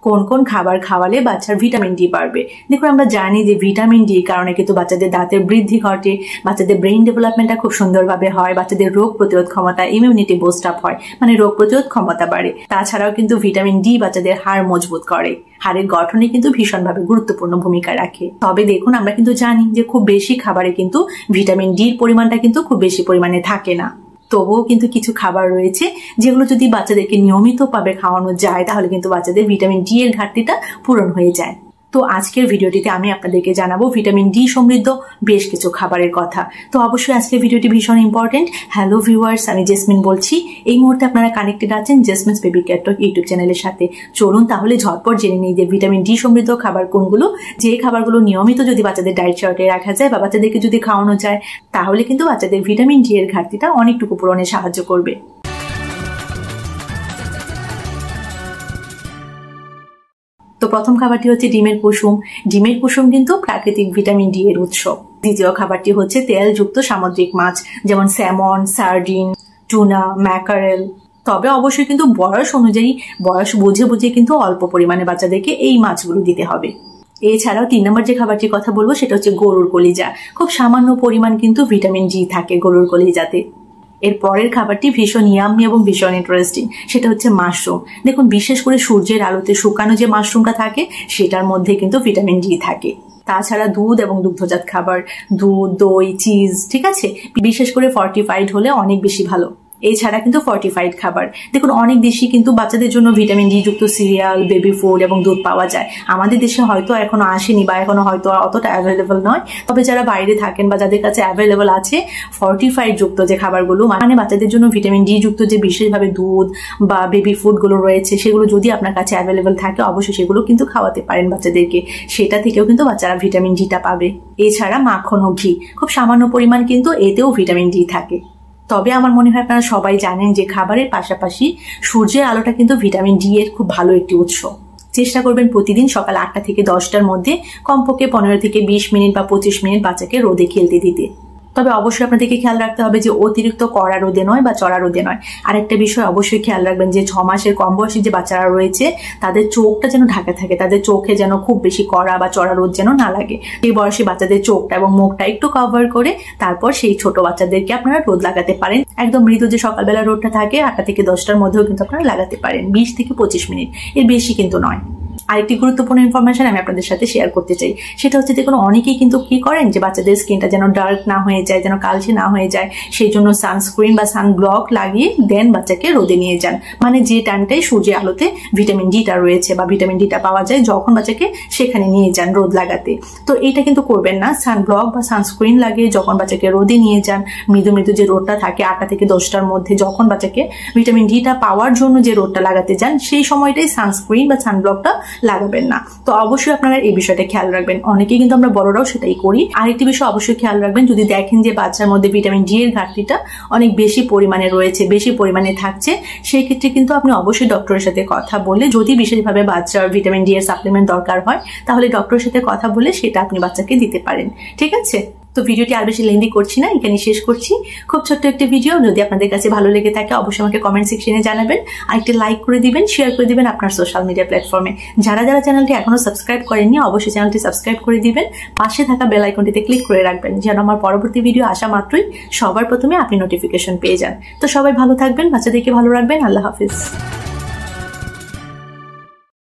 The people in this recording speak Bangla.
কোন কোন খাবার খাওয়ালে বাচ্চার ভিটামিন ডি বাড়বে। দেখুন, আমরা জানি যে ভিটামিন ডি কারণে কিন্তু বাচ্চাদের দাঁতের বৃদ্ধি ঘটে, বাচ্চাদের ব্রেইন ডেভেলপমেন্টটা খুব সুন্দরভাবে হয়, বাচ্চাদের রোগ প্রতিরোধ ক্ষমতা ইমিউনিটি বুস্ট আপ হয়, মানে রোগ প্রতিরোধ ক্ষমতা বাড়ে। তাছাড়াও কিন্তু ভিটামিন ডি বাচ্চাদের হাড় মজবুত করে, হাড়ের গঠনে কিন্তু ভীষণভাবে গুরুত্বপূর্ণ ভূমিকা রাখে। তবে দেখুন, আমরা কিন্তু জানি যে খুব বেশি খাবারে কিন্তু ভিটামিন ডির পরিমাণটা কিন্তু খুব বেশি পরিমাণে থাকে না। তবুও কিন্তু কিছু খাবার রয়েছে যেগুলো যদি বাচ্চাদেরকে নিয়মিতভাবে খাওয়ানো যায় তাহলে কিন্তু বাচ্চাদের ভিটামিন ডি এর ঘাটতিটা পূরণ হয়ে যায়। তো আজকের ভিডিওটিতে আমি আপনাদেরকে জানাবো ভিটামিন ডি সমৃদ্ধ বেশ কিছু খাবারের কথা। তো অবশ্যই আজকের ভিডিওটি ভীষণ ইম্পর্টেন্ট। হ্যালো ভিউয়ার্স, আমি জেসমিন বলছি। এই মুহূর্তে আপনারা কানেক্টেড আছেন জেসমিনস বেবি কেয়ার টক ইউটিউব চ্যানেলের সাথে। চলুন তাহলে ঝটপট জেনে নিই যে ভিটামিন ডি সমৃদ্ধ খাবার কোনগুলো, যে খাবারগুলো নিয়মিত যদি বাচ্চাদের ডায়েট চার্টে রাখা যায় বা বাচ্চাদেরকে যদি খাওয়ানো যায় তাহলে কিন্তু বাচ্চাদের ভিটামিন ডি এর ঘাটতিটা অনেকটুকু পূরণে সাহায্য করবে। তো প্রথম খাবারটি হচ্ছে ডিমের কুসুম। ডিমের কুসুম কিন্তু প্রাকৃতিক ভিটামিন ডি এর উৎস। দ্বিতীয় খাবারটি হচ্ছে তেলযুক্ত সামুদ্রিক মাছ, যেমন স্যামন, সার্ডিন, টুনা, ম্যাকারেল। তবে অবশ্যই কিন্তু বয়স অনুযায়ী, বয়স বুঝে বুঝে কিন্তু অল্প পরিমাণে বাচ্চাদেরকে এই মাছগুলো দিতে হবে। এছাড়াও 3 নম্বর যে খাবারটির কথা বলবো সেটা হচ্ছে গরুর কলিজা। খুব সামান্য পরিমাণ কিন্তু ভিটামিন ডি থাকে গরুর কলিজাতে। এর পরের খাবারটি ভীষণ ইয়াম্মি এবং ভীষণ ইন্টারেস্টিং, সেটা হচ্ছে মাশরুম। দেখুন, বিশেষ করে সূর্যের আলোতে শুকানো যে মাশরুমটা থাকে সেটার মধ্যে কিন্তু ভিটামিন ডি থাকে। তাছাড়া দুধ এবং দুগ্ধজাত খাবার, দুধ, দই, চিজ, ঠিক আছে, বিশেষ করে ফর্টিফাইড হলে অনেক বেশি ভালো। এছাড়া কিন্তু ফর্টিফাইড খাবার, দেখুন অনেক দেশে কিন্তু বাচ্চাদের জন্য ভিটামিন ডি যুক্ত সিরিয়াল, বেবি ফুড এবং দুধ পাওয়া যায়। আমাদের দেশে হয়তো এখনো আসেনি বা এখনো হয়তো অতটা অ্যাভেলেবল নয়। তবে যারা বাইরে থাকেন বা যাদের কাছে অ্যাভেলেবল আছে ফর্টিফাইড যুক্ত যে খাবারগুলো, মানে বাচ্চাদের জন্য ভিটামিন ডি যুক্ত যে বিশেষভাবে দুধ বা বেবি ফুড গুলো রয়েছে, সেগুলো যদি আপনার কাছে অ্যাভেলেবল থাকে অবশ্যই সেগুলো কিন্তু খাওয়াতে পারেন বাচ্চাদেরকে। সেটা থেকেও কিন্তু বাচ্চারা ভিটামিন ডিটা পাবে। এছাড়া মাখন ও ঘি, খুব সামান্য পরিমাণ কিন্তু এতেও ভিটামিন ডি থাকে। তবে আমার মনে হয় আপনারা সবাই জানেন যে খাবারের পাশাপাশি সূর্যের আলোটা কিন্তু ভিটামিন ডি এর খুব ভালো একটি উৎস। চেষ্টা করবেন প্রতিদিন সকাল 8টা থেকে 10টার মধ্যে কমপক্ষে 15 থেকে 20 মিনিট বা 25 মিনিট বাচ্চাকে রোদে খেলতে দিতে। তবে অবশ্যই আপনাদেরকে খেয়াল রাখতে হবে যে অতিরিক্ত কড়া রোদে নয় বা চড়া রোদে নয়। আরেকটা বিষয় অবশ্যই খেয়াল রাখবেন যে 6 মাসের কম বয়সী যে বাচ্চারা রয়েছে তাদের চোখটা যেন ঢাকা থাকে, তাদের চোখে যেন খুব বেশি কড়া বা চড়া রোদ যেন না লাগে। এই বয়সী বাচ্চাদের চোখটা এবং মুখটা একটু কভার করে তারপর সেই ছোট বাচ্চাদেরকে আপনারা রোদ লাগাতে পারেন। একদম মৃদু যে সকালবেলা রোদটা থাকে 8টা থেকে 10টার মধ্যেও কিন্তু আপনারা লাগাতে পারেন, 20 থেকে 25 মিনিট, এর বেশি কিন্তু নয়। আরেকটি গুরুত্বপূর্ণ ইনফরমেশন আমি আপনাদের সাথে শেয়ার করতে চাই, সেটা হচ্ছে দেখুন অনেকেই কিন্তু কি করেন যে বাচ্চাদের স্কিনটা যেন ডার্ক না হয়ে যায়, যেন কালচে না হয়ে যায়, সেই জন্য সানস্ক্রিন বা সানব্লক লাগিয়ে দেন বাচ্চাকে রোদে নিয়ে যান। মানে যে টাইমটাই সূর্যের আলোতে ভিটামিন ডিটা রয়েছে বা ভিটামিন ডিটা পাওয়া যায় যখন বাচ্চাকে সেখানে নিয়ে যান রোদ লাগাতে। তো এটা কিন্তু করবেন না। সানব্লক বা সানস্ক্রিন লাগিয়ে যখন বাচ্চাকে রোদে নিয়ে যান, মৃদু মৃদু যে রোদটা থাকে 8টা থেকে 10টার মধ্যে যখন বাচ্চাকে ভিটামিন ডিটা পাওয়ার জন্য যে রোদটা লাগাতে যান সেই সময়টাই সানস্ক্রিন বা সানব্লকটা লাগাবেন না। তো অবশ্যই আপনারা এই বিষয়টা খেয়াল রাখবেন। অনেকেই কিন্তু আমরা বড়রাও সেটাই করি। আরেকটি বিষয় অবশ্যই খেয়াল রাখবেন, যদি দেখেন যে বাচ্চার মধ্যে ভিটামিন ডি এর ঘাটতিটা অনেক বেশি পরিমাণে রয়েছে, বেশি পরিমাণে থাকছে, সেই ক্ষেত্রে কিন্তু আপনি অবশ্যই ডক্টরের সাথে কথা বলে, যদি বিশেষভাবে বাচ্চার ভিটামিন ডি এর সাপ্লিমেন্ট দরকার হয় তাহলে ডক্টরের সাথে কথা বলে সেটা আপনি বাচ্চাকে দিতে পারেন। ঠিক আছে? তো ভিডিওটি আর বেশি লেন্দি করছি না, এখানে শেষ করছি। খুব ছোট্ট একটি ভিডিও, যদি আপনাদের কাছে ভালো লেগে থাকে অবশ্যই আমাকে কমেন্ট সেকশনে জানাবেন, আর একটি লাইক করে দিবেন, শেয়ার করে দিবেন আপনার সোশ্যাল মিডিয়া প্ল্যাটফর্মে। যারা যারা চ্যানেলটি এখনো সাবস্ক্রাইব করেননি অবশ্যই চ্যানেলটি সাবস্ক্রাইব করে দিবেন, পাশে থাকা বেল আইকনটিতে ক্লিক করে রাখবেন যেন আমার পরবর্তী ভিডিও আসা মাত্রই সবার প্রথমে আপনি নোটিফিকেশন পেয়ে যান। তো সবাই ভালো থাকবেন, বাচ্চাদেরকে ভালো রাখবেন। আল্লাহ হাফিজ।